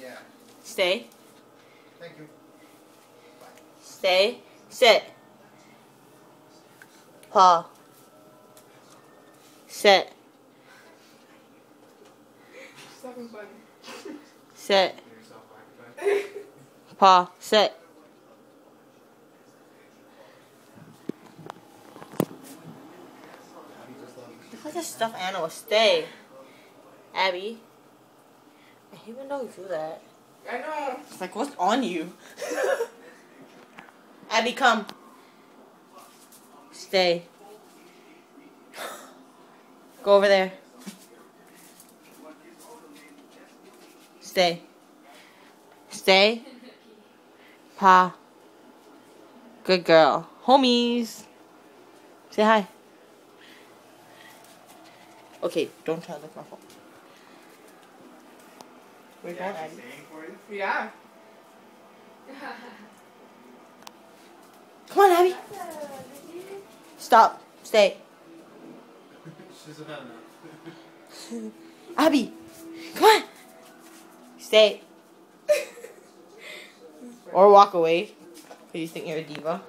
Yeah. Stay. Thank you. Bye. Stay. Sit. Paw. Sit. Sit. Paw. Sit. Look at this stuffed animal. Stay. Abby. I hate when dogs do that. I know. It's like, what's on you? Abby, come. Stay. Go over there. Stay. Stay. Pa. Good girl. Homies. Say hi. Okay, don't try to lick my phone. We're going, Abby. Yeah. Come on, Abby. Stop. Stay. She's had enough. Abby. Come on. Stay. Or walk away. Because you think you're a diva.